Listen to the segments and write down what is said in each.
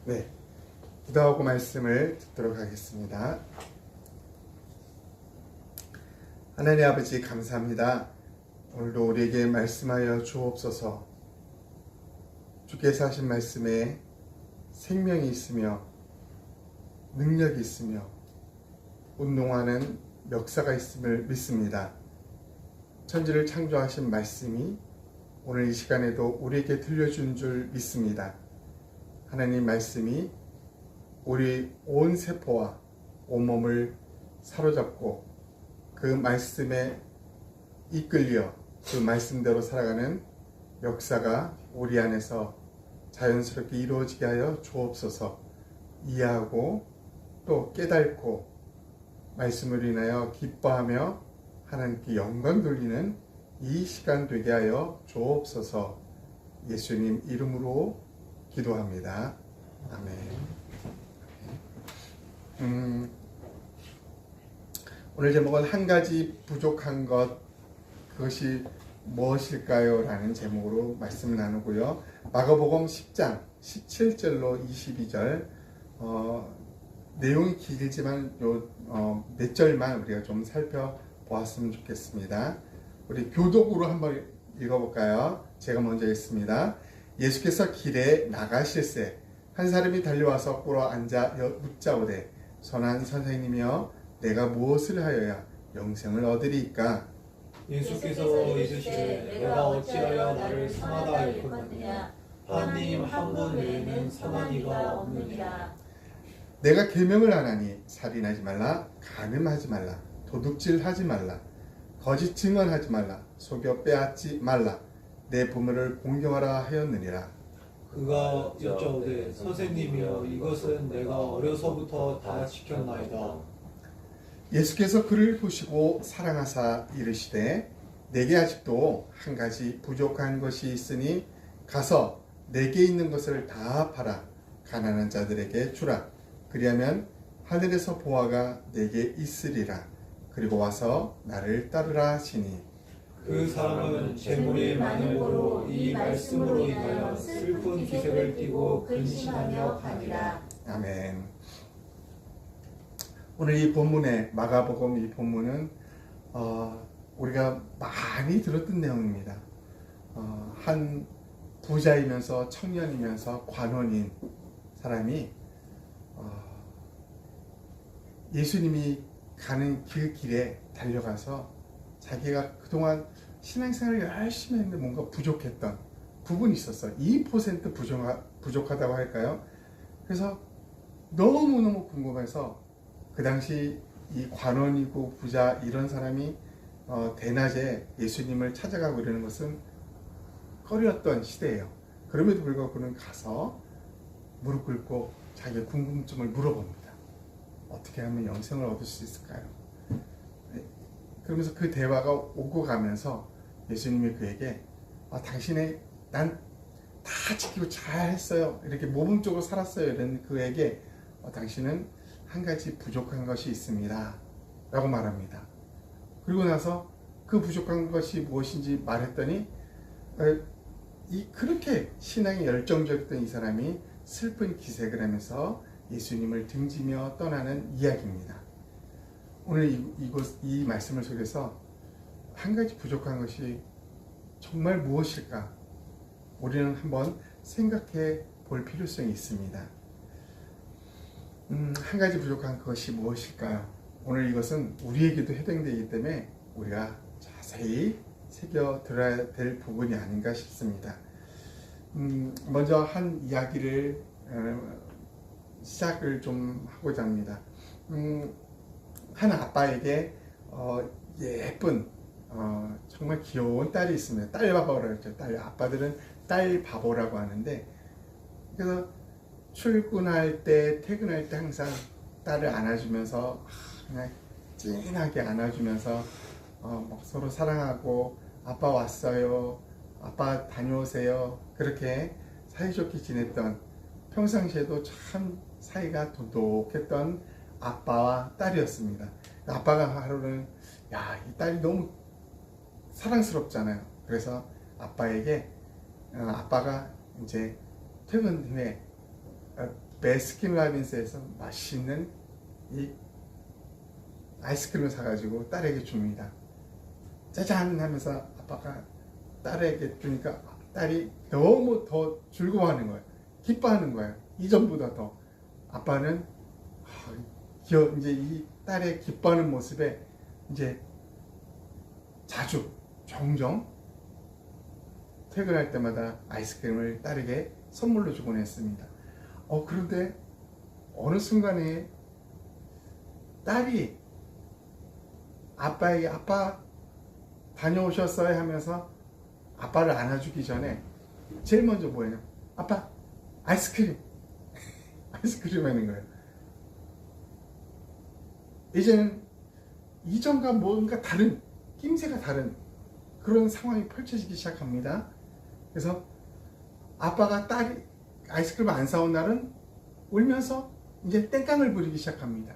네, 기도하고 말씀을 듣도록 하겠습니다. 하나님 아버지 감사합니다. 오늘도 우리에게 말씀하여 주옵소서. 주께서 하신 말씀에 생명이 있으며 능력이 있으며 운동하는 역사가 있음을 믿습니다. 천지를 창조하신 말씀이 오늘 이 시간에도 우리에게 들려준 줄 믿습니다. 하나님 말씀이 우리 온 세포와 온몸을 사로잡고 그 말씀에 이끌려 그 말씀대로 살아가는 역사가 우리 안에서 자연스럽게 이루어지게 하여 주옵소서. 이해하고 또 깨닫고 말씀을 인하여 기뻐하며 하나님께 영광 돌리는 이 시간 되게 하여 주옵소서. 예수님 이름으로 기도합니다. 아멘. 오늘 제목은 한 가지 부족한 것, 그것이 무엇일까요? 라는 제목으로 말씀을 나누고요. 마가복음 10장 17절로 22절 내용이 길지만 몇 절만 우리가 좀 살펴보았으면 좋겠습니다. 우리 교독으로 한번 읽어볼까요? 제가 먼저 읽습니다. 예수께서 길에 나가실새 한 사람이 달려와서 꿇어 앉아 묻자오되 선한 선생님이여 내가 무엇을 하여야 영생을 얻으리이까? 예수께서 이르시되 내가 어찌하여 나를 선하다 일컫느냐? 하나님 한 분 외에는 선한 이가 없느니라. 내가 계명을 하나니 살인하지 말라, 간음하지 말라, 도둑질하지 말라, 거짓 증언하지 말라, 속여 빼앗지 말라, 내 부모를 공경하라 하였느니라. 그가 여짜오되 선생님이여 이것은 내가 어려서부터 다 지켰나이다. 예수께서 그를 보시고 사랑하사 이르시되 내게 아직도 한 가지 부족한 것이 있으니 가서 내게 있는 것을 다 팔아 가난한 자들에게 주라. 그리하면 하늘에서 보화가 내게 있으리라. 그리고 와서 나를 따르라 하시니 그 사람은 재물이 많은 고로 이 말씀으로 인하여 슬픈 기색을 띠고 근심하며 가니라. 아멘. 오늘 이 본문의 마가복음 이 본문은 우리가 많이 들었던 내용입니다. 한 부자이면서 청년이면서 관원인 사람이 예수님이 가는 그 길에 달려가서 자기가 그동안 신앙생활을 열심히 했는데 뭔가 부족했던 부분이 있었어요. 2% 부족하다고 할까요? 그래서 너무너무 궁금해서 그 당시 이 관원이고 부자 이런 사람이 대낮에 예수님을 찾아가고 이러는 것은 꺼려였던 시대예요. 그럼에도 불구하고 그는 가서 무릎 꿇고 자기의 궁금증을 물어봅니다. 어떻게 하면 영생을 얻을 수 있을까요? 그러면서 그 대화가 오고 가면서 예수님이 그에게 난 다 지키고 잘 했어요. 이렇게 모범적으로 살았어요. 이런 그에게 당신은 한 가지 부족한 것이 있습니다. 라고 말합니다. 그리고 나서 그 부족한 것이 무엇인지 말했더니 그렇게 신앙에 열정적이었던 이 사람이 슬픈 기색을 하면서 예수님을 등지며 떠나는 이야기입니다. 오늘 이 말씀을 속에서 한 가지 부족한 것이 정말 무엇일까? 우리는 한번 생각해 볼 필요성이 있습니다. 한 가지 부족한 것이 무엇일까요? 오늘 이것은 우리에게도 해당되기 때문에 우리가 자세히 새겨 들어야 될 부분이 아닌가 싶습니다. 먼저 한 이야기를 시작을 좀 하고자 합니다. 한 아빠에게 예쁜 정말 귀여운 딸이 있습니다. 딸 바보라고 했죠. 아빠들은 딸 바보라고 하는데, 그래서 출근할 때 퇴근할 때 항상 딸을 안아주면서 그냥 찐하게 안아주면서 서로 사랑하고 아빠 왔어요, 아빠 다녀오세요, 그렇게 사이좋게 지냈던, 평상시에도 참 사이가 돈독했던 아빠와 딸이었습니다. 아빠가 하루는 이 딸이 너무 사랑스럽잖아요. 그래서 아빠에게 아빠가 이제 퇴근 후에 베스킨라빈스에서 맛있는 이 아이스크림을 사가지고 딸에게 줍니다. 짜잔 하면서 아빠가 딸에게 주니까 딸이 너무 더 즐거워하는 거예요. 기뻐하는 거예요. 이전보다 더. 아빠는 이제 이 딸의 기뻐하는 모습에 이제 자주 종종 퇴근할 때마다 아이스크림을 딸에게 선물로 주곤 했습니다. 그런데 어느 순간에 딸이 아빠에게 아빠 다녀오셨어요 하면서 아빠를 안아주기 전에 제일 먼저 뭐예요? 아빠 아이스크림 아이스크림 하는 거예요. 이제는 이전과 뭔가 다른 낌새가 다른 그런 상황이 펼쳐지기 시작합니다. 그래서 아빠가 딸이 아이스크림을 안 사온 날은 울면서 이제 땡깡을 부리기 시작합니다.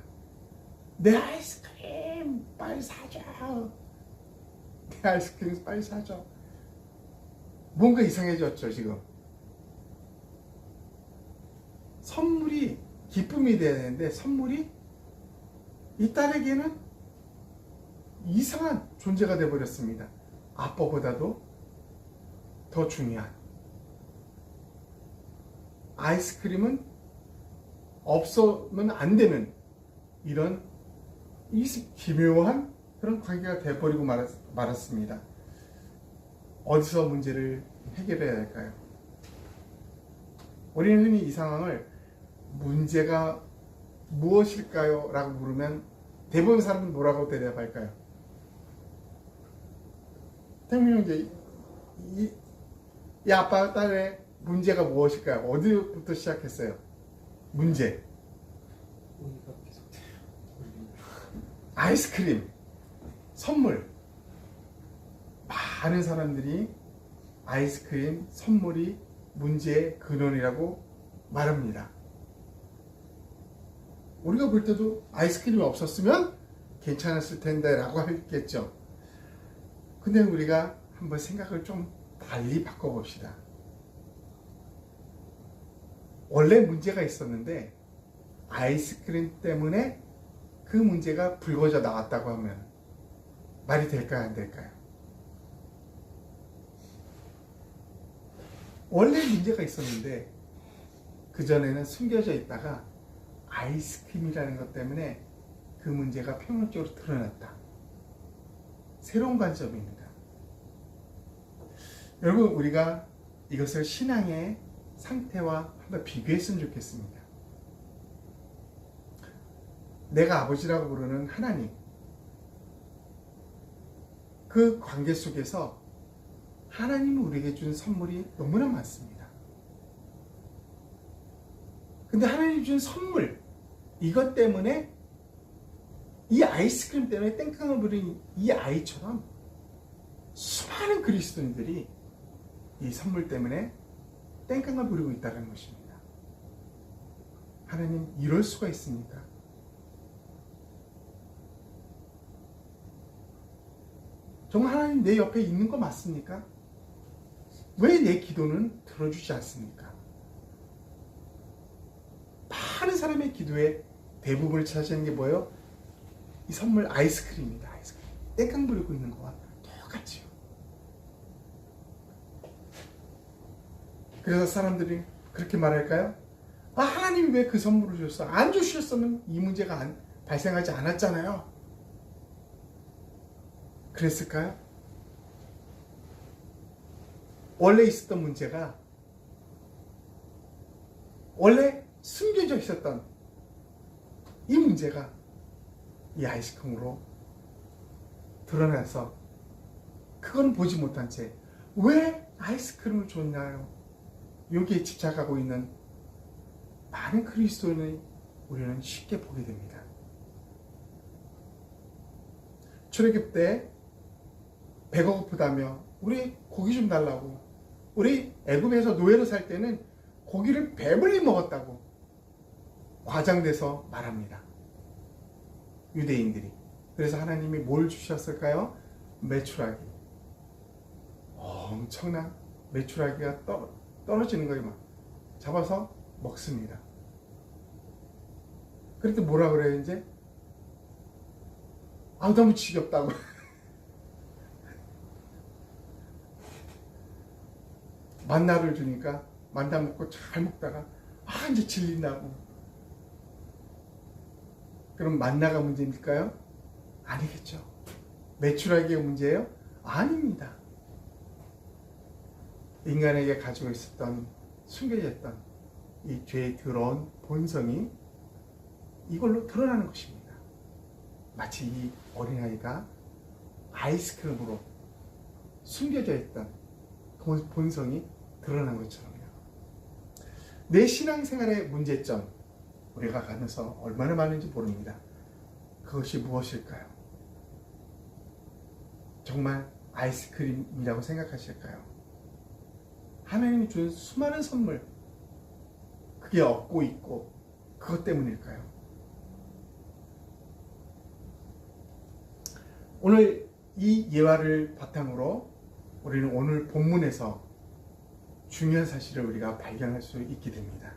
내 아이스크림 빨리 사줘. 내 아이스크림 빨리 사줘. 뭔가 이상해졌죠 지금. 선물이 기쁨이 돼야 되는데 선물이 이 딸에게는 이상한 존재가 되어버렸습니다. 아빠보다도 더 중요한 아이스크림은 없으면 안 되는 이런 기묘한 그런 관계가 되어버리고 말았습니다. 어디서 문제를 해결해야 할까요? 우리는 흔히 이 상황을 문제가 무엇일까요? 라고 물으면 대부분 사람은 뭐라고 대답할까요? 태민이 이제 이 아빠 딸의 문제가 무엇일까요? 어디부터 시작했어요? 문제. 아이스크림, 선물. 많은 사람들이 아이스크림, 선물이 문제의 근원이라고 말합니다. 우리가 볼 때도 아이스크림이 없었으면 괜찮았을 텐데 라고 하겠죠. 근데 우리가 한번 생각을 좀 달리 바꿔봅시다. 원래 문제가 있었는데 아이스크림 때문에 그 문제가 불거져 나왔다고 하면 말이 될까요? 안 될까요? 원래 문제가 있었는데 그전에는 숨겨져 있다가 아이스크림이라는 것 때문에 그 문제가 표면적으로 드러났다. 새로운 관점입니다. 여러분, 우리가 이것을 신앙의 상태와 한번 비교했으면 좋겠습니다. 내가 아버지라고 부르는 하나님, 그 관계 속에서 하나님이 우리에게 준 선물이 너무나 많습니다. 근데 하나님이 준 선물, 이것 때문에 이 아이스크림 때문에 땡깡을 부린 이 아이처럼 수많은 그리스도인들이 이 선물 때문에 땡깡을 부리고 있다는 것입니다. 하나님, 이럴 수가 있습니까? 정말 하나님 내 옆에 있는 거 맞습니까? 왜 내 기도는 들어주지 않습니까? 많은 사람의 기도의 대부분을 차지하는 게 뭐예요? 이 선물 아이스크림입니다. 아이스크림. 땡깡 부리고 있는 거와 똑같지요. 그래서 사람들이 그렇게 말할까요? 하나님이 왜 그 선물을 주셨어? 안 주셨으면 이 문제가 발생하지 않았잖아요. 그랬을까요? 원래 있었던 문제가 원래 숨겨져 있었던 이 문제가 이 아이스크림으로 드러나서 그건 보지 못한 채 왜 아이스크림을 줬나요? 여기에 집착하고 있는 많은 그리스도인을 우리는 쉽게 보게 됩니다. 출애굽 때 배가 고프다며 우리 고기 좀 달라고, 우리 애굽에서 노예로 살 때는 고기를 배불리 먹었다고 과장돼서 말합니다. 유대인들이. 그래서 하나님이 뭘 주셨을까요? 메추라기. 엄청난 메추라기가 떨어지는 거예요. 막 잡아서 먹습니다. 그런데 뭐라 그래요 이제? 아 너무 지겹다고. 만나를 주니까 만나 먹고 잘 먹다가 아 이제 질린다고. 그럼 만나가 문제일까요? 아니겠죠. 매출하기가 문제예요? 아닙니다. 인간에게 가지고 있었던 숨겨져 있던 이 죄의 더러운 본성이 이걸로 드러나는 것입니다. 마치 이 어린아이가 아이스크림으로 숨겨져 있던 그 본성이 드러난 것처럼요. 내 신앙생활의 문제점, 우리가 가면서 얼마나 많은지 모릅니다. 그것이 무엇일까요? 정말 아이스크림이라고 생각하실까요? 하나님이 준 수많은 선물, 그게 얻고 있고 그것 때문일까요? 오늘 이 예화를 바탕으로 우리는 오늘 본문에서 중요한 사실을 우리가 발견할 수 있게 됩니다.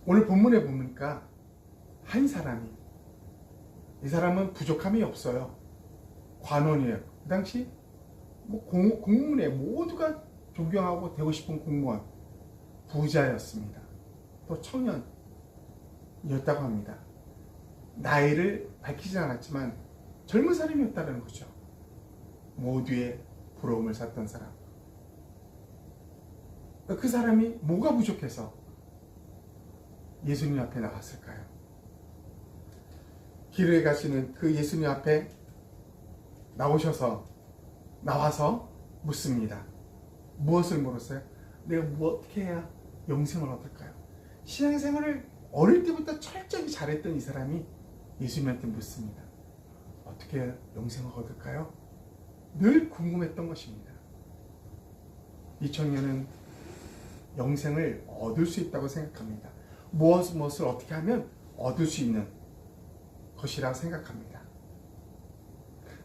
오늘 본문에 보니까 한 사람이, 이 사람은 부족함이 없어요. 관원이에요. 그 당시 공무원에 모두가 존경하고 되고 싶은 공무원, 부자였습니다. 또 청년이었다고 합니다. 나이를 밝히지 않았지만 젊은 사람이었다는 거죠. 모두의 부러움을 샀던 사람. 그 사람이 뭐가 부족해서 예수님 앞에 나왔을까요? 길에 가시는 그 예수님 앞에 나와서 묻습니다. 무엇을 물었어요? 내가 어떻게 해야 영생을 얻을까요? 신앙생활을 어릴 때부터 철저히 잘했던 이 사람이 예수님한테 묻습니다. 어떻게 해야 영생을 얻을까요? 늘 궁금했던 것입니다. 이 청년은 영생을 얻을 수 있다고 생각합니다. 무엇을 어떻게 하면 얻을 수 있는 것이라고 생각합니다.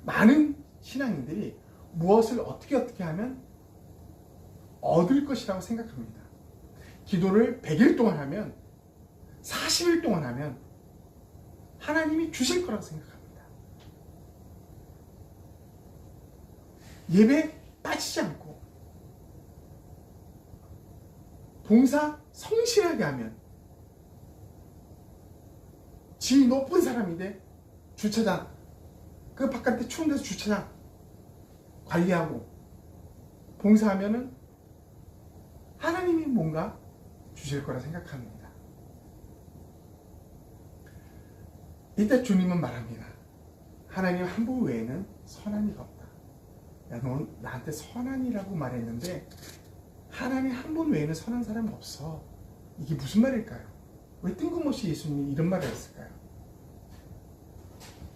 많은 신앙인들이 무엇을 어떻게 하면 얻을 것이라고 생각합니다. 기도를 100일 동안 하면, 40일 동안 하면 하나님이 주실 거라고 생각합니다. 예배 빠지지 않고 봉사 성실하게 하면 지위 높은 사람인데 주차장, 그 바깥에 추운 데서 주차장 관리하고 봉사하면은 하나님이 뭔가 주실 거라 생각합니다. 이때 주님은 말합니다. 하나님 한 분 외에는 선한 이가 없다. 야, 넌 나한테 선한이라고 말했는데 하나님 한 분 외에는 선한 사람이 없어. 이게 무슨 말일까요? 왜 뜬금없이 예수님이 이런 말을 했을까요?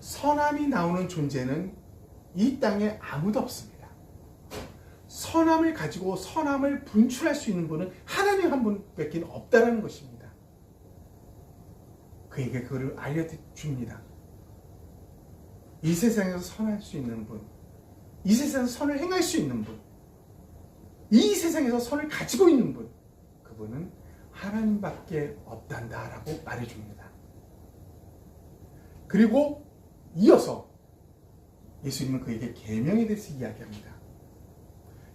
선함이 나오는 존재는 이 땅에 아무도 없습니다. 선함을 가지고 선함을 분출할 수 있는 분은 하나님 한 분밖에 없다는 것입니다. 그에게 그를 알려줍니다. 이 세상에서 선할 수 있는 분, 이 세상에서 선을 행할 수 있는 분, 이 세상에서 선을 가지고 있는 분, 그분은 하나님밖에 없단다라고 말해줍니다. 그리고 이어서 예수님은 그에게 계명에 대해서 이야기합니다.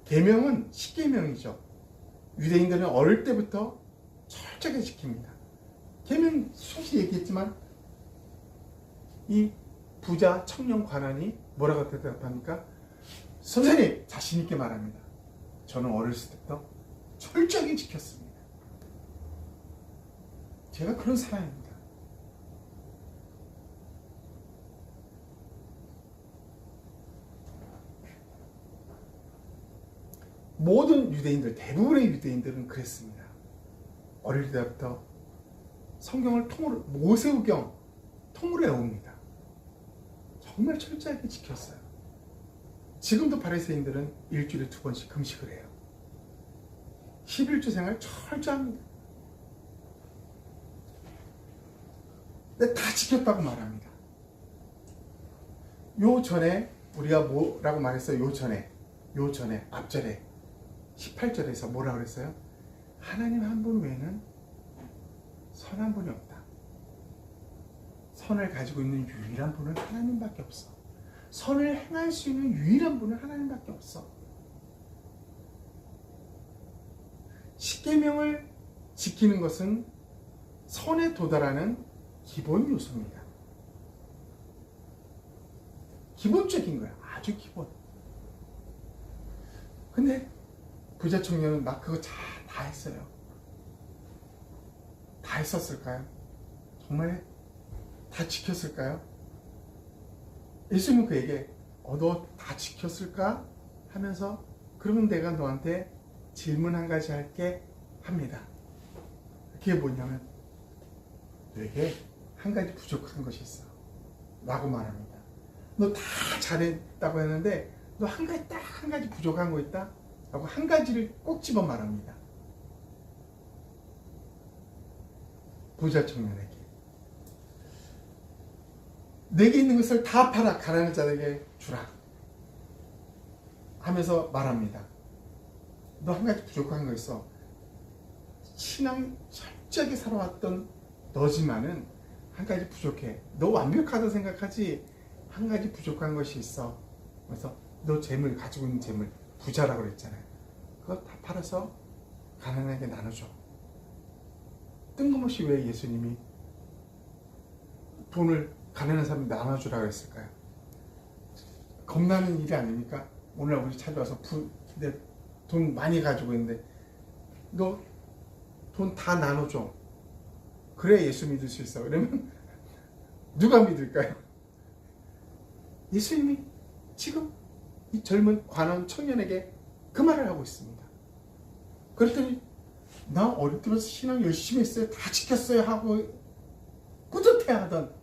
계명은 십계명이죠. 유대인들은 어릴 때부터 철저하게 지킵니다. 계명 수없이 얘기했지만 이 부자 청년 관원이 뭐라고 대답합니까? 선생님, 자신 있게 말합니다. 저는 어렸을 때부터 철저하게 지켰습니다. 제가 그런 사람입니다. 모든 유대인들, 대부분의 유대인들은 그랬습니다. 어릴 때부터 성경을 통으로, 모세오경 통으로 외웁니다. 정말 철저하게 지켰어요. 지금도 바리새인들은 일주일에 2번씩 금식을 해요. 11주 생활 철저합니다. 근데 다 지켰다고 말합니다. 요 전에 우리가 뭐라고 말했어요? 요 전에 앞절에 18절에서 뭐라 그랬어요? 하나님 한 분 외에는 선한 분이 없다. 선을 가지고 있는 유일한 분은 하나님밖에 없어. 선을 행할 수 있는 유일한 분은 하나님밖에 없어. 십계명을 지키는 것은 선에 도달하는 기본 요소입니다. 기본적인 거야. 아주 기본. 근데 부자 청년은 막 그거 다 했어요. 다 했었을까요? 정말 다 지켰을까요? 예수님은 그에게 너 다 지켰을까? 하면서 그러면 내가 너한테 질문 한 가지 할게 합니다. 그게 뭐냐면 너에게 한 가지 부족한 것이 있어 라고 말합니다. 너 다 잘했다고 했는데 너 한 가지 딱 한 가지 부족한 거 있다? 라고 한 가지를 꼭 집어 말합니다. 부자 청년에게 내게 있는 것을 다 팔아 가난한 자에게 주라 하면서 말합니다. 너 한 가지 부족한 거 있어. 신앙 철저하게 살아왔던 너지만은 한 가지 부족해. 너 완벽하다 생각하지 한 가지 부족한 것이 있어. 그래서 너 재물 가지고 있는 재물 부자라고 그랬잖아요. 그거 다 팔아서 가난하게 나눠줘. 뜬금없이 왜 예수님이 돈을 가난한 사람이 나눠주라고 했을까요? 겁나는 일이 아닙니까? 오늘 아버지 찾아와서 내 돈 많이 가지고 있는데 너 돈 다 나눠줘. 그래 예수 믿을 수 있어. 그러면 누가 믿을까요? 예수님이 지금 이 젊은 관원 청년에게 그 말을 하고 있습니다. 그랬더니 나 어릴 때부터 신앙 열심히 했어요. 다 지켰어요 하고 뿌듯해하던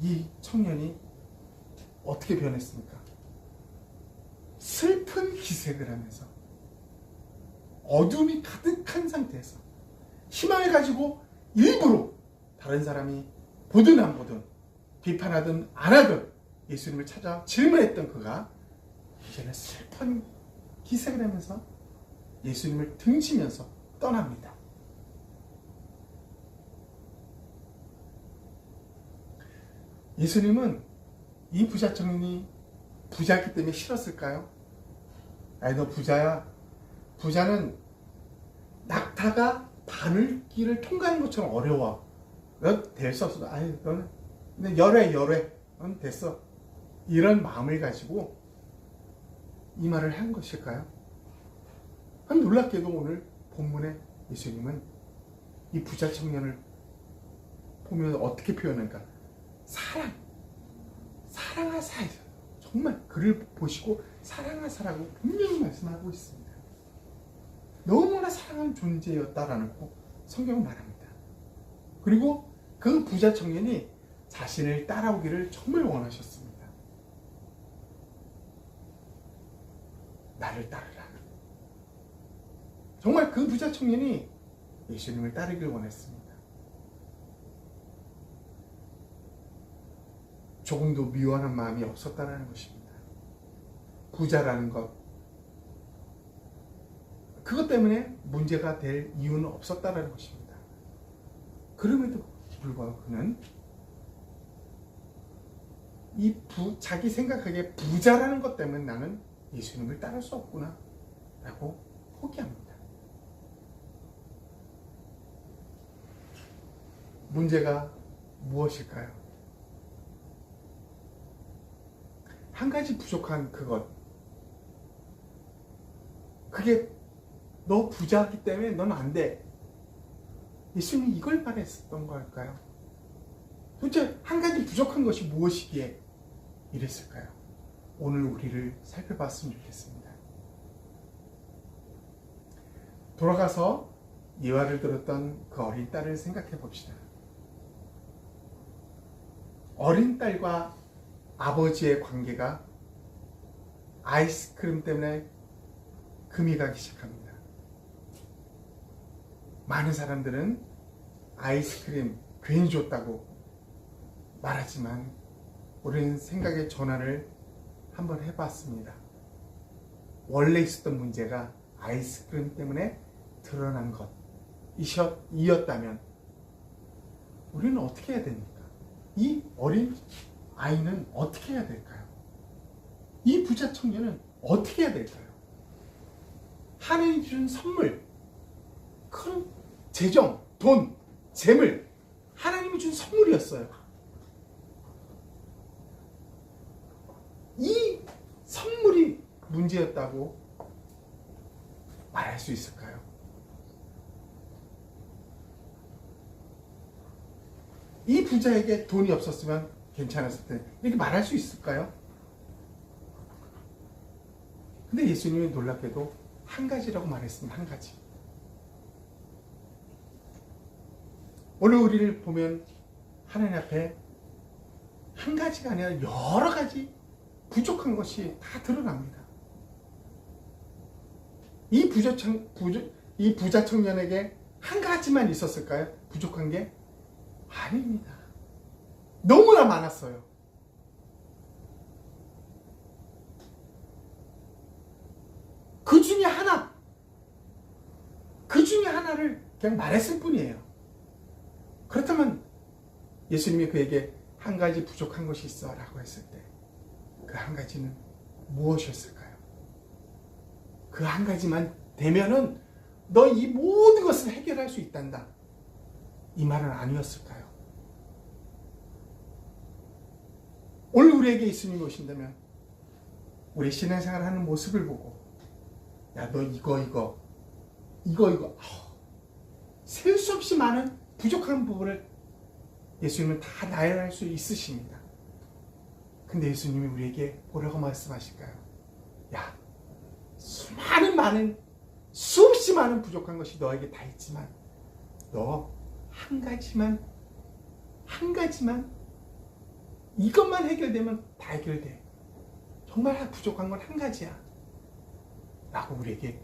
이 청년이 어떻게 변했습니까? 슬픈 기색을 하면서 어둠이 가득한 상태에서 희망을 가지고 일부러 다른 사람이 보든 안 보든 비판하든 안 하든 예수님을 찾아 질문했던 그가 이제는 슬픈 기색을 하면서 예수님을 등지면서 떠납니다. 예수님은 이 부자 청년이 부자였기 때문에 싫었을까요? 아니 너 부자야. 부자는 낙타가 바늘길을 통과하는 것처럼 어려워. 너 될 수 없어. 아니 너는 열애. 넌 됐어. 이런 마음을 가지고 이 말을 한 것일까요? 놀랍게도 오늘 본문에 예수님은 이 부자 청년을 보면 어떻게 표현할까? 사랑하사. 정말 그를 보시고 사랑하사라고 분명히 말씀하고 있습니다. 너무나 사랑하는 존재였다라고 성경은 말합니다. 그리고 그 부자 청년이 자신을 따라오기를 정말 원하셨습니다. 나를 따르라. 정말 그 부자 청년이 예수님을 따르길 원했습니다. 조금도 미워하는 마음이 없었다는 것입니다. 부자라는 것, 그것 때문에 문제가 될 이유는 없었다는 것입니다. 그럼에도 불구하고 그는 자기 생각하기에 부자라는 것 때문에 나는 예수님을 따를 수 없구나 라고 포기합니다. 문제가 무엇일까요? 한 가지 부족한 그것. 그게 너 부자이기 때문에 넌 안 돼. 예수님이 이걸 말했었던 걸까요? 도대체 한 가지 부족한 것이 무엇이기에 이랬을까요? 오늘 우리를 살펴봤으면 좋겠습니다. 돌아가서 예화를 들었던 그 어린 딸을 생각해 봅시다. 어린 딸과 아버지의 관계가 아이스크림 때문에 금이 가기 시작합니다. 많은 사람들은 아이스크림 괜히 줬다고 말하지만 우리는 생각의 전환을 한번 해봤습니다. 원래 있었던 문제가 아이스크림 때문에 드러난 것이었다면 우리는 어떻게 해야 됩니까? 이 어린 아이는 어떻게 해야 될까요? 이 부자 청년은 어떻게 해야 될까요? 하나님이 준 선물, 큰 재정, 돈, 재물, 하나님이 준 선물이었어요. 이 선물이 문제였다고 말할 수 있을까요? 이 부자에게 돈이 없었으면 괜찮았을 텐데 이렇게 말할 수 있을까요? 근데 예수님이 놀랍게도 한 가지라고 말했습니다. 한 가지. 오늘 우리를 보면 하나님 앞에 한 가지가 아니라 여러 가지 부족한 것이 다 드러납니다. 이 부자 청년에게 한 가지만 있었을까요? 부족한 게 아닙니다. 너무나 많았어요. 그 중에 하나를 그냥 말했을 뿐이에요. 그렇다면 예수님이 그에게 한 가지 부족한 것이 있어 라고 했을 때 그 한 가지는 무엇이었을까요? 그 한 가지만 되면은 너 이 모든 것을 해결할 수 있단다. 이 말은 아니었을까요? 오늘 우리에게 예수님이 오신다면 우리 신앙생활 하는 모습을 보고 야, 너 이거 셀 수 없이 많은 부족한 부분을 예수님은 다 나열할 수 있으십니다. 근데 예수님이 우리에게 뭐라고 말씀하실까요? 야, 수없이 많은 부족한 것이 너에게 다 있지만 너 한 가지만 이것만 해결되면 다 해결돼. 정말 부족한 건 한 가지야 라고 우리에게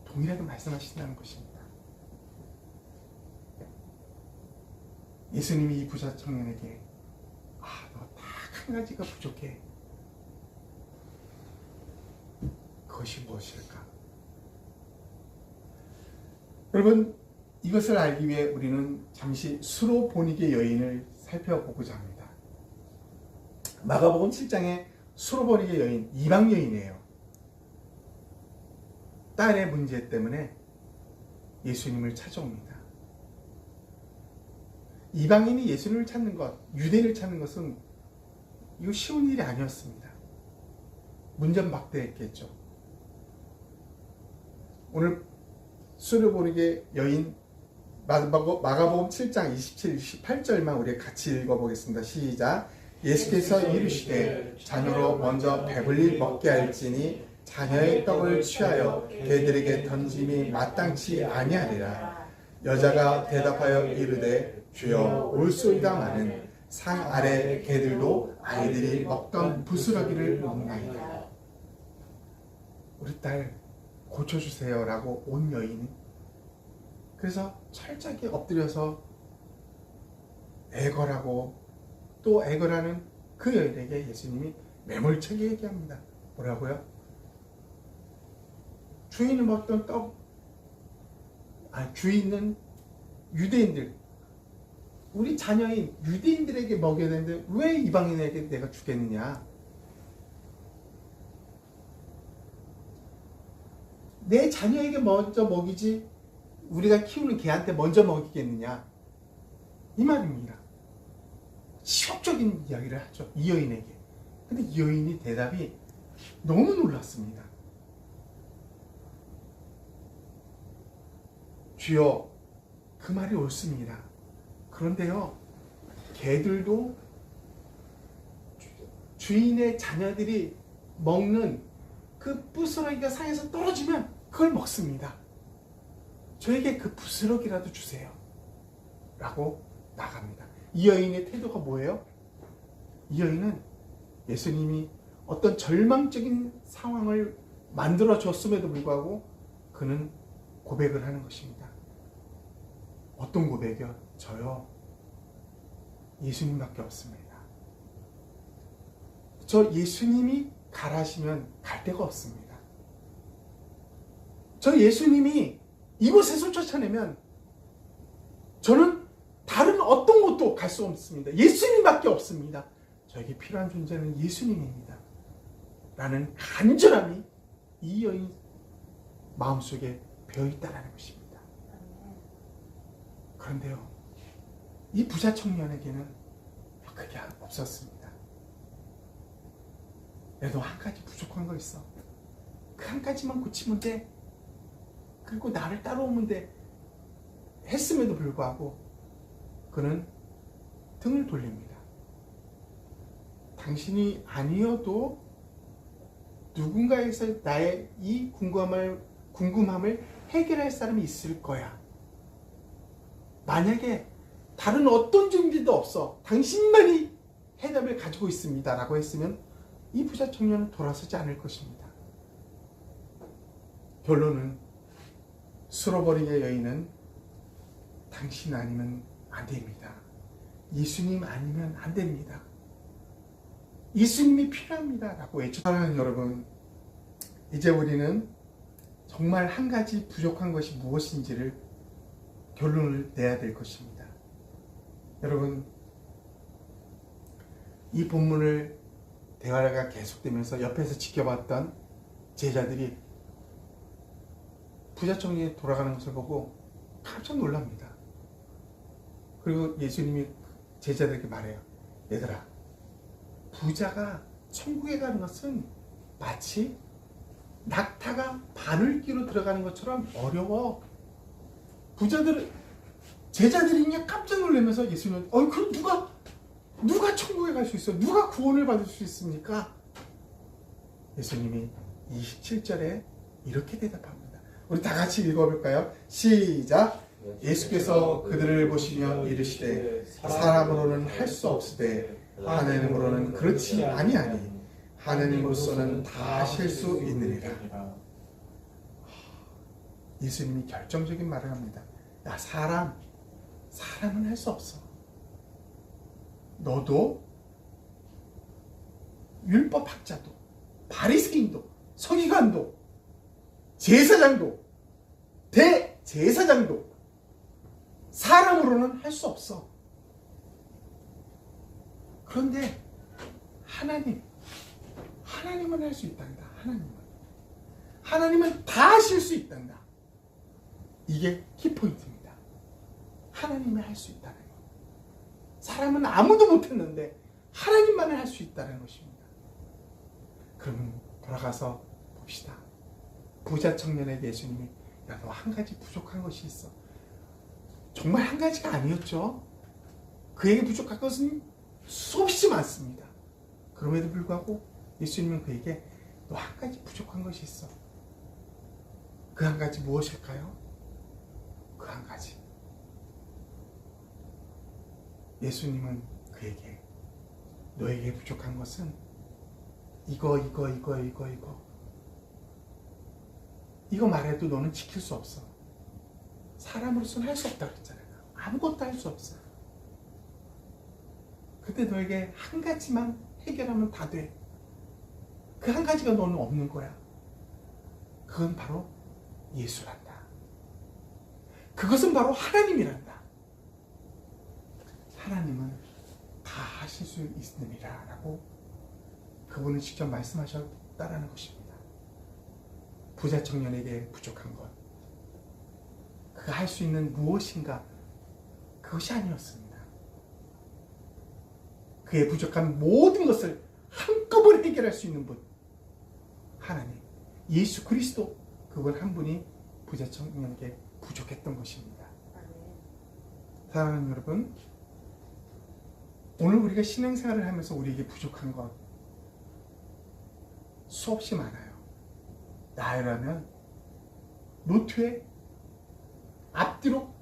동일하게 말씀하신다는 것입니다. 예수님이 이 부자 청년에게 너 딱 한 가지가 부족해. 그것이 무엇일까? 여러분, 이것을 알기 위해 우리는 잠시 수로보니게 여인을 살펴보고자 합니다. 마가복음 7장에 수로보니게 여인, 이방 여인이에요. 딸의 문제 때문에 예수님을 찾아옵니다. 이방인이 예수님을 찾는 것, 유대인을 찾는 것은 이거 쉬운 일이 아니었습니다. 문전박대했겠죠. 오늘 수로보니게 여인 마가복음 7장 27, 28절만 우리 같이 읽어보겠습니다. 시작. 예수께서 이르시되 자녀로 먼저 배불리 먹게 할지니 자녀의 떡을 취하여 개들에게 던짐이 마땅치 아니하리라. 여자가 대답하여 이르되 주여 올소이다마는 상 아래 개들도 아이들이 먹던 부스러기를 먹나이다. 우리 딸 고쳐주세요 라고 온 여인이 그래서 철저하게 엎드려서 애걸하고 또 애걸하는 그 여인에게 예수님이 매몰차게 얘기합니다. 뭐라고요? 주인을 먹던 주위 있는 유대인들, 우리 자녀인 유대인들에게 먹여야 되는데 왜 이방인에게 내가 주겠느냐? 내 자녀에게 먼저 먹이지 우리가 키우는 개한테 먼저 먹이겠느냐? 이 말입니다. 시각적인 이야기를 하죠. 이 여인에게. 근데 이 여인이 대답이 너무 놀랐습니다. 주여, 그 말이 옳습니다. 그런데요, 개들도 주인의 자녀들이 먹는 그 부스러기가 상에서 떨어지면 그걸 먹습니다. 저에게 그 부스러기라도 주세요. 라고 나갑니다. 이 여인의 태도가 뭐예요? 이 여인은 예수님이 어떤 절망적인 상황을 만들어 줬음에도 불구하고 그는 고백을 하는 것입니다. 어떤 고백이요? 저요, 예수님밖에 없습니다. 저 예수님이 가라시면 갈 데가 없습니다. 저 예수님이 이곳에서 쫓아내면 저는 다른 어떤 곳도 갈 수 없습니다. 예수님밖에 없습니다. 저에게 필요한 존재는 예수님입니다. 라는 간절함이 이 여인 마음속에 배어있다는 것입니다. 그런데요, 이 부자 청년에게는 그게 없었습니다. 그래도 한 가지 부족한 거 있어. 그 한 가지만 고치면 돼. 그리고 나를 따라오면 돼. 했음에도 불구하고 그는 등을 돌립니다. 당신이 아니어도 누군가에서 나의 이 궁금함을 해결할 사람이 있을 거야. 만약에 다른 어떤 존재도 없어. 당신만이 해답을 가지고 있습니다. 라고 했으면 이 부자 청년은 돌아서지 않을 것입니다. 결론은 술어버리의 여인은 당신 아니면 안 됩니다. 예수님 아니면 안 됩니다. 예수님이 필요합니다. 라고 외쳐. 사랑하는 여러분, 이제 우리는 정말 한 가지 부족한 것이 무엇인지를 결론을 내야 될 것입니다. 여러분, 이 본문을 대화가 계속되면서 옆에서 지켜봤던 제자들이 부자 청년이 돌아가는 것을 보고 깜짝 놀랍니다. 그리고 예수님이 제자들에게 말해요. 얘들아, 부자가 천국에 가는 것은 마치 낙타가 바늘기로 들어가는 것처럼 어려워. 제자들이 그냥 깜짝 놀라면서 예수님은 그럼 누가 천국에 갈 수 있어? 누가 구원을 받을 수 있습니까? 예수님이 27절에 이렇게 대답합니다. 우리 다 같이 읽어볼까요? 시작! 예수께서 그들을 보시며 이르시되 사람으로는 할 수 없으되 하나님으로는 그렇지 아니하니 하나님으로서는 다 하실 수 있느니라. 예수님이 결정적인 말을 합니다. 야, 사람은 할 수 없어. 너도 율법학자도 바리새인도 서기관도 제사장도 대제사장도 사람으로는 할 수 없어. 그런데 하나님은 할 수 있단다. 하나님은 다 하실 수 있단다. 이게 키포인트입니다. 하나님이 할 수 있다는 것. 사람은 아무도 못했는데 하나님만을 할 수 있다는 것입니다. 그러면 돌아가서 봅시다. 부자 청년에게 예수님이 야, 너 한 가지 부족한 것이 있어. 정말 한 가지가 아니었죠. 그에게 부족한 것은 수없이 많습니다. 그럼에도 불구하고 예수님은 그에게 너 한 가지 부족한 것이 있어. 그 한 가지 무엇일까요? 그 한 가지. 예수님은 그에게 너에게 부족한 것은 이거 말해도 너는 지킬 수 없어. 사람으로서는 할 수 없다 그랬잖아요. 아무것도 할 수 없어. 그때 너에게 한 가지만 해결하면 다 돼. 그 한 가지가 너는 없는 거야. 그건 바로 예수란다. 그것은 바로 하나님이란다. 하나님은 다 하실 수 있느니라 라고 그분은 직접 말씀하셨다라는 것입니다. 부자 청년에게 부족한 것, 그가 할 수 있는 무엇인가, 그것이 아니었습니다. 그의 부족한 모든 것을 한꺼번에 해결할 수 있는 분, 하나님, 예수 그리스도, 그분 한 분이 부자 청년에게 부족했던 것입니다. 사랑하는 여러분, 오늘 우리가 신앙생활을 하면서 우리에게 부족한 것 수없이 많아요. 나라면 노트에 앞뒤로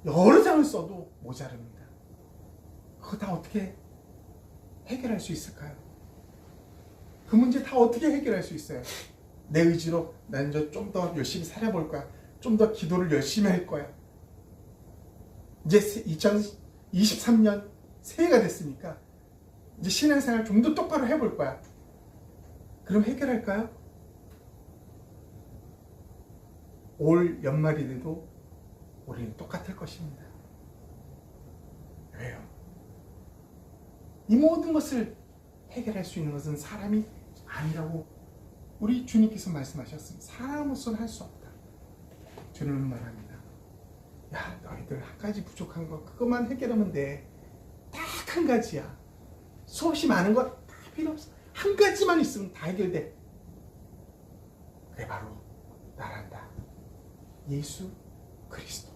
여러 장을 써도 모자릅니다. 그거 다 어떻게 해결할 수 있을까요? 그 문제 다 어떻게 해결할 수 있어요? 내 의지로 난 이제 좀 더 열심히 살아볼 거야. 좀 더 기도를 열심히 할 거야. 이제 2023년 새해가 됐으니까 이제 신앙생활 좀 더 똑바로 해볼 거야. 그럼 해결할까요? 올 연말이 돼도 우리는 똑같을 것입니다. 왜요? 이 모든 것을 해결할 수 있는 것은 사람이 아니라고 우리 주님께서 말씀하셨습니다. 사람으로서는 할 수 없다. 주님은 말합니다. 야, 너희들 한 가지 부족한 거 그것만 해결하면 돼. 딱 한 가지야. 수없이 많은 거 다 필요 없어. 한 가지만 있으면 다 해결돼. 그게 바로 나란다. 예수 그리스도.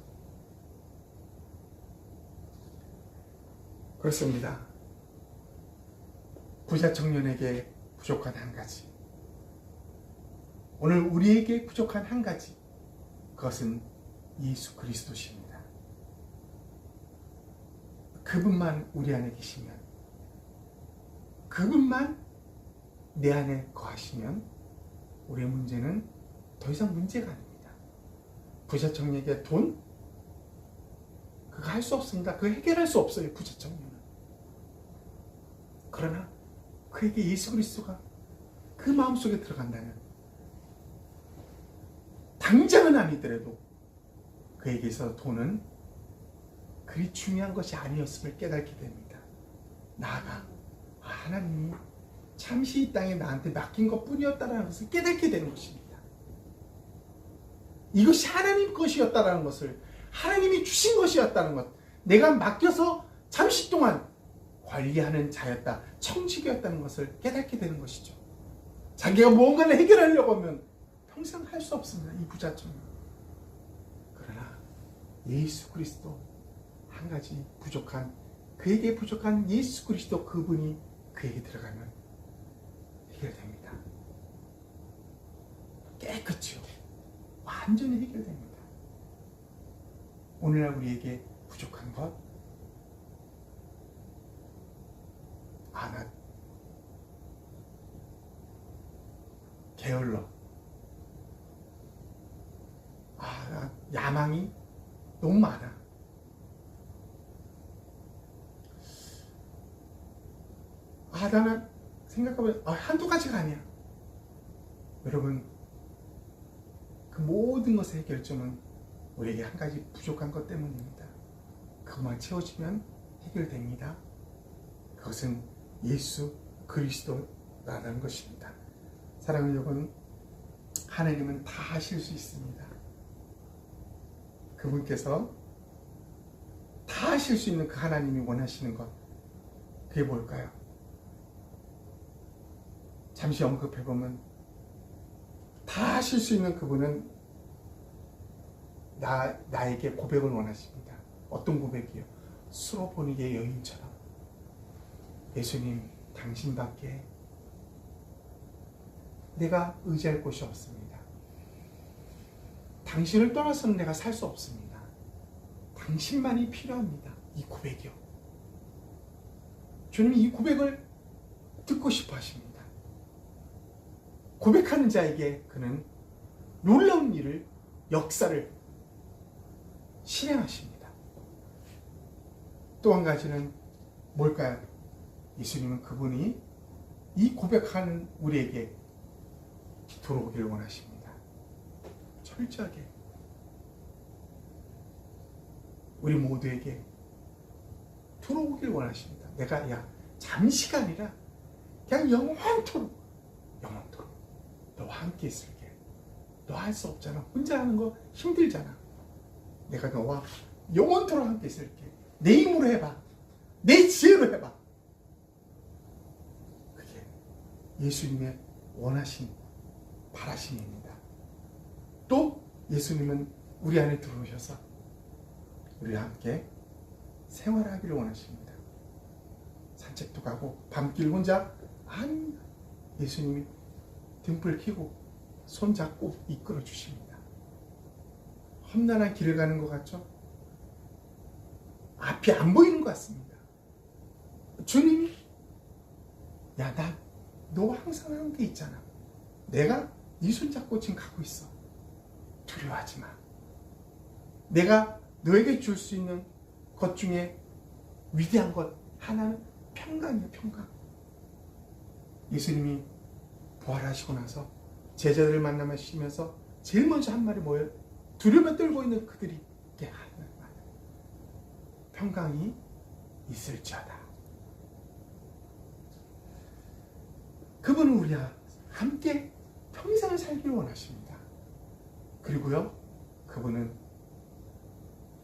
그렇습니다. 부자 청년에게 부족한 한 가지. 오늘 우리에게 부족한 한 가지. 그것은 예수 그리스도십니다. 그분만 우리 안에 계시면, 그분만 내 안에 거하시면 우리의 문제는 더 이상 문제가 아닙니다. 부자 청년에게 돈? 그거 할 수 없습니다. 그거 해결할 수 없어요. 부자 청년은. 그러나 그에게 예수 그리스도가 그 마음속에 들어간다면 당장은 아니더라도 그에게서 돈은 그리 중요한 것이 아니었음을 깨닫게 됩니다. 나아가 하나님이 잠시 이 땅에 나한테 맡긴 것뿐이었다는 것을 깨닫게 되는 것입니다. 이것이 하나님 것이었다는 것을, 하나님이 주신 것이었다는 것, 내가 맡겨서 잠시 동안 관리하는 자였다, 청지기였다는 것을 깨닫게 되는 것이죠. 자기가 무언가를 해결하려고 하면 평생 할 수 없습니다. 이 부자처럼. 그러나 예수 그리스도 한 가지 부족한, 그에게 부족한 예수 그리스도 그분이 그에게 들어가면 해결됩니다. 깨끗이요. 완전히 해결됩니다. 오늘날 우리에게 부족한 것, 나 게을러. 나 야망이 너무 많아. 나는 생각해보면 한두 가지가 아니야. 여러분, 그 모든 것의 결정은 우리에게 한 가지 부족한 것 때문입니다. 그것만 채워지면 해결됩니다. 그것은 예수 그리스도라는 것입니다. 사랑하는 여러분, 하나님은 다 하실 수 있습니다. 그분께서 다 하실 수 있는 그 하나님이 원하시는 것, 그게 뭘까요? 잠시 언급해보면 다 하실 수 있는 그분은 나에게 고백을 원하십니다. 어떤 고백이요? 수로보니게 여인처럼. 예수님, 당신밖에 내가 의지할 곳이 없습니다. 당신을 떠나서는 내가 살 수 없습니다. 당신만이 필요합니다. 이 고백이요. 주님이 이 고백을 듣고 싶어 하십니다. 고백하는 자에게 그는 놀라운 일을, 역사를 실행하십니다. 또 한 가지는 뭘까요? 예수님은 그분이 이 고백하는 우리에게 들어오기를 원하십니다. 철저하게 우리 모두에게 들어오기를 원하십니다. 내가 잠시가 아니라 그냥 영원토록 너와 함께 있을게. 너 할 수 없잖아. 혼자 하는 거 힘들잖아. 내가 너와 영원토록 함께 있을게. 내 힘으로 해봐. 내 지혜로 해봐. 그게 예수님의 원하신 바라심입니다. 또 예수님은 우리 안에 들어오셔서 우리와 함께 생활하기를 원하십니다. 산책도 가고 밤길 혼자 아닙니다. 예수님이 등불 켜고 손잡고 이끌어 주십니다. 험난한 길을 가는 것 같죠? 앞이 안 보이는 것 같습니다. 주님이 너 항상 함께 있잖아. 내가 네 손잡고 지금 가고 있어. 두려워하지 마. 내가 너에게 줄 수 있는 것 중에 위대한 것 하나는 평강이야, 평강. 예수님이 부활하시고 나서 제자들을 만나시면서 제일 먼저 한 말이 뭐예요? 두려움에 떨고 있는 그들이 하는 말. 평강이 있을지어다. 그분은 우리와 함께 평생을 살기를 원하십니다. 그리고요, 그분은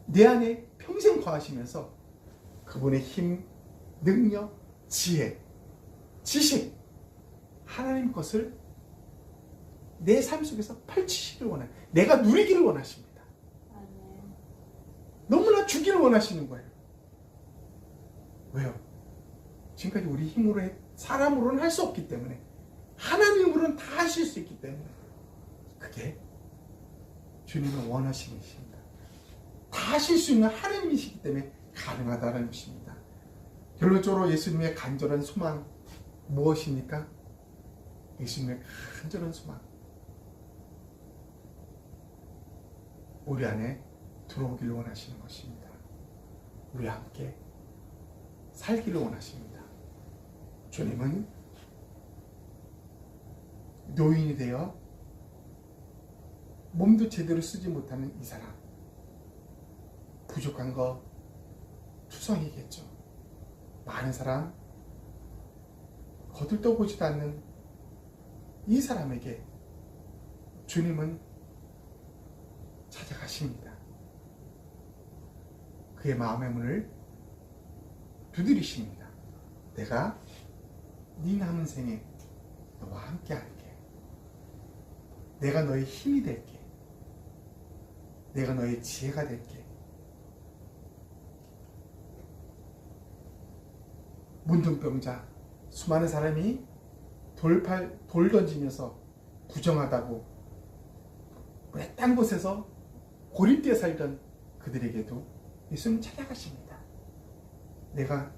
내 안에 평생 거하시면서 그분의 힘, 능력, 지혜, 지식, 하나님 것을 내 삶 속에서 펼치기를 원해요. 내가 누리기를 원하십니다. 너무나 주기를 원하시는 거예요. 왜요? 지금까지 우리 힘으로 사람으로는 할 수 없기 때문에, 하나님으로는 다 하실 수 있기 때문에, 그게 주님의 원하시는 것입니다. 다 하실 수 있는 하나님이시기 때문에 가능하다는 것입니다. 결론적으로 예수님의 간절한 소망 무엇입니까? 예수님의 간절한 소망, 우리 안에 들어오기를 원하시는 것입니다. 우리와 함께 살기를 원하십니다. 주님은 노인이 되어 몸도 제대로 쓰지 못하는 이 사람, 부족한 거 투성이겠죠. 많은 사람, 거들떠보지도 않는 이 사람에게 주님은 찾아가십니다. 그의 마음의 문을 두드리십니다. 내가 네 남은 생에 너와 함께 할게. 내가 너의 힘이 될게. 내가 너의 지혜가 될게. 문둥병자, 수많은 사람이 돌 던지면서 부정하다고 외딴 곳에서 고립되어 살던 그들에게도 예수님 찾아가십니다. 내가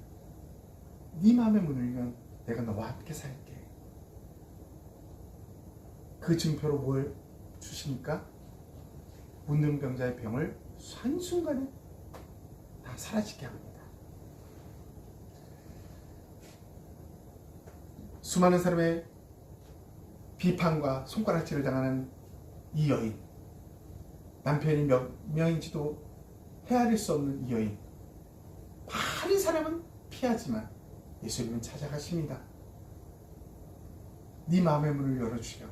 네 마음의 문을 열면 내가 너와 함께 살게. 그 증표로 뭘 주시니까? 문둥병자의 병을 한순간에 다 사라지게 합니다. 수많은 사람의 비판과 손가락질을 당하는 이 여인, 남편이 몇 명인지도 헤아릴 수 없는 이 여인, 많은 사람은 피하지만 예수님은 찾아가십니다. 네 마음의 문을 열어주려.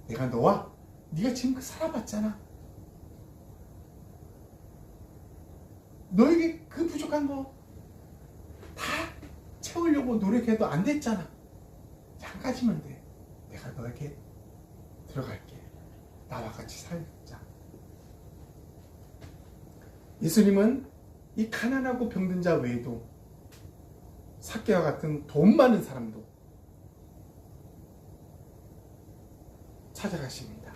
내가 너와 네가 지금 살아봤잖아. 너에게 그 부족한 거 다 채우려고 노력해도 안 됐잖아. 한 가지면 돼. 내가 너에게 들어갈게. 나와 같이 살자. 예수님은 이 가난하고 병든 자 외에도 삭개와 같은 돈 많은 사람도 찾아가십니다.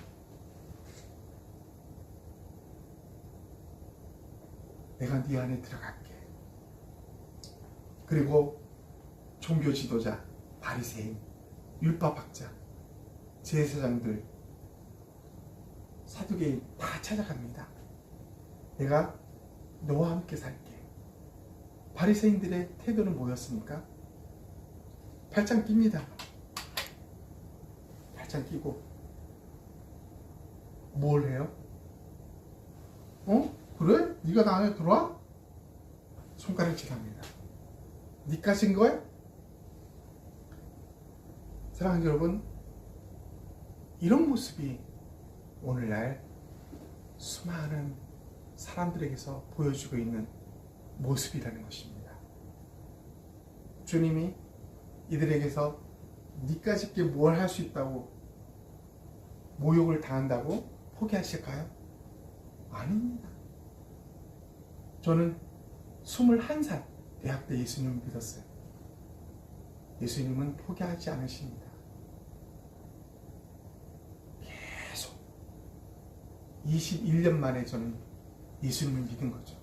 내가 네 안에 들어갈게. 그리고 종교 지도자, 바리새인, 율법학자, 제사장들, 사두개인 다 찾아갑니다. 내가 너와 함께 살게. 바리새인들의 태도는 뭐였습니까? 팔짱 낍니다. 팔짱 끼고 뭘 해요? 그래? 네가 나 안에 들어와? 손가락질합니다. 네 까신 거야? 사랑하는 여러분, 이런 모습이 오늘날 수많은 사람들에게서 보여주고 있는 모습이라는 것입니다. 주님이 이들에게서 니까짓게 뭘 할 수 있다고 모욕을 당한다고 포기하실까요? 아닙니다. 저는 21살 대학 때 예수님을 믿었어요. 예수님은 포기하지 않으십니다. 계속 21년 만에 저는 예수님을 믿은 거죠.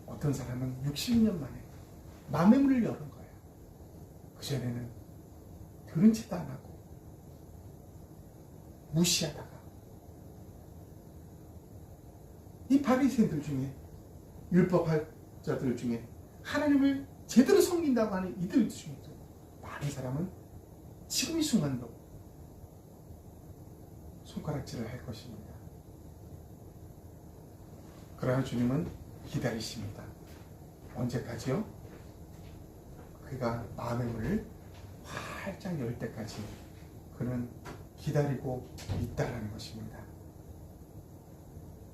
어떤 사람은 60년 만에 마음의 문을 여는 거예요. 그전에는 들은 채도 안 하고 무시하다가 이 바리새인들 중에, 율법학자들 중에 하나님을 제대로 섬긴다고 하는 이들 중에도 많은 사람은 지금 이 순간도 손가락질을 할 것입니다. 그러나 주님은 기다리십니다. 언제까지요? 그가 마음의 문을 활짝 열 때까지 그는 기다리고 있다라는 것입니다.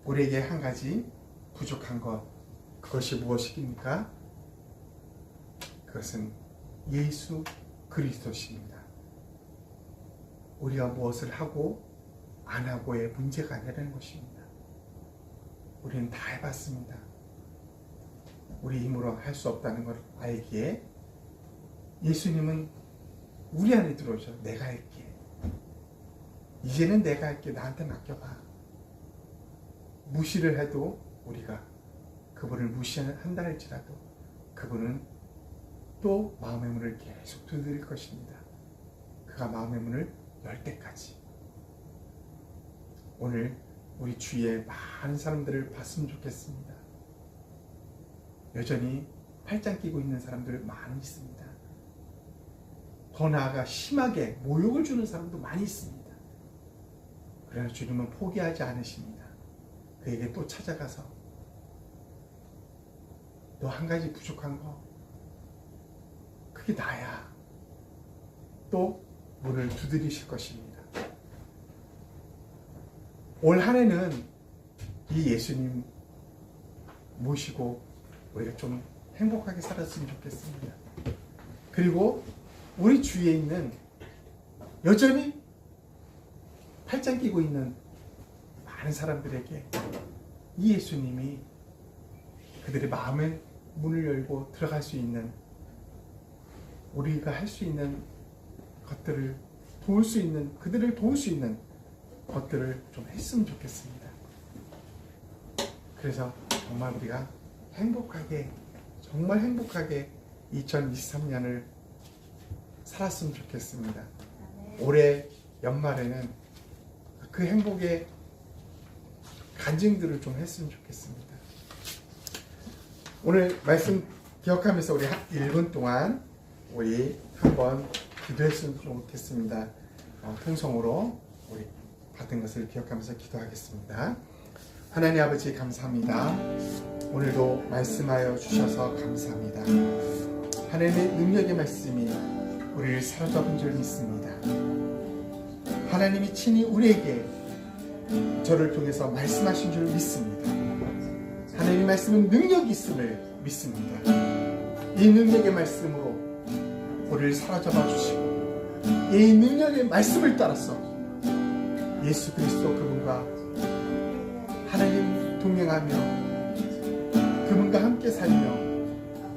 우리에게 한 가지 부족한 것, 그것이 무엇입니까? 그것은 예수 그리스도십니다. 우리가 무엇을 하고 안 하고의 문제가 아니라는 것입니다. 우리는 다 해봤습니다. 우리 힘으로 할 수 없다는 걸 알기에 예수님은 우리 안에 들어오셔. 내가 할게. 이제는 내가 할게. 나한테 맡겨봐. 무시를 해도 우리가 그분을 무시한다 할지라도 그분은 또 마음의 문을 계속 두드릴 것입니다. 그가 마음의 문을 열 때까지. 오늘 우리 주위에 많은 사람들을 봤으면 좋겠습니다. 여전히 팔짱 끼고 있는 사람들 많이 있습니다. 더 나아가 심하게 모욕을 주는 사람도 많이 있습니다. 그러나 주님은 포기하지 않으십니다. 그에게 또 찾아가서 너 한 가지 부족한 거 그게 나야. 또 문을 두드리실 것입니다. 올 한 해는 이 예수님 모시고 우리가 좀 행복하게 살았으면 좋겠습니다. 그리고 우리 주위에 있는 여전히 팔짱 끼고 있는 많은 사람들에게 이 예수님이 그들의 마음의 문을 열고 들어갈 수 있는, 우리가 할 수 있는 것들을 도울 수 있는, 그들을 도울 수 있는 것들을 좀 했으면 좋겠습니다. 그래서 정말 우리가 행복하게, 정말 행복하게 2023년을 살았으면 좋겠습니다. 올해 연말에는 그 행복의 간증들을 좀 했으면 좋겠습니다. 오늘 말씀 기억하면서 우리 1분 동안 우리 한번 기도했으면 좋겠습니다. 통성으로 우리 받은 것을 기억하면서 기도하겠습니다. 하나님 아버지 감사합니다. 오늘도 말씀하여 주셔서 감사합니다. 하나님의 능력의 말씀이 우리를 사로잡은 줄 믿습니다. 하나님이 친히 우리에게 저를 통해서 말씀하신 줄 믿습니다. 하나님의 말씀은 능력이 있음을 믿습니다. 이 능력의 말씀으로 우리를 사로잡아 주시고 이 능력의 말씀을 따라서 예수 그리스도 그분과 하나님 동행하며 그분과 함께 살며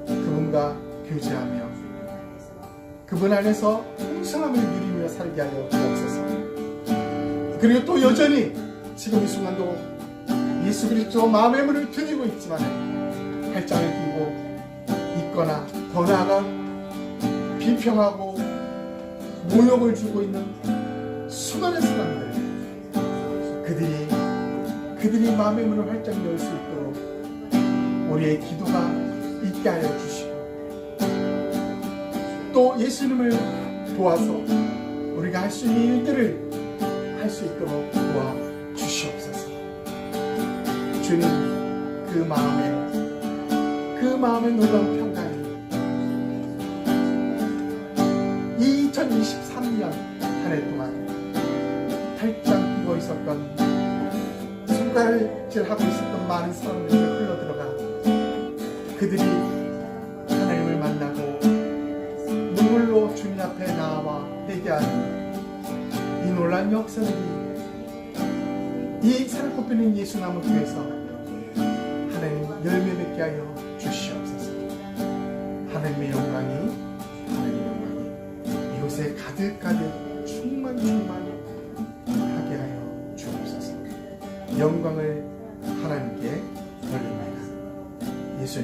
그분과 교제하며 그분 안에서 풍성함을 누리며 살게 하여 주옵소서. 그리고 또 여전히 지금 이 순간도 예수 그리스도 마음의 문을 두드리고 있지만 팔짱을 끼고 있거나 더 나아가 비평하고 모욕을 주고 있는 수많은 사람들, 그들이 마음의 문을 활짝 열 수 있도록 우리의 기도가 있게 하여 주시고 또 예수님을 도와서 우리가 할 수 있는 일들을 할 수 있도록 도와주시옵소서. 주님, 그 마음의 놀라운 평강이 2023년 한 해 동안 팔짱 끼고 있었던, 손가락질하고 있었던 많은 사람들에게 흘러들어가 그들이 하나님을 만나고 눈물로 주님 앞에 나와 회개하는 이 놀라운 역사들이 이 사랑꽃피는 예수나무 교회에서 하나님 열매 맺게 하여 주시옵소서. 하나님의 영광이 이곳에 가득가득 충만하게 하여 주옵소서. 영광을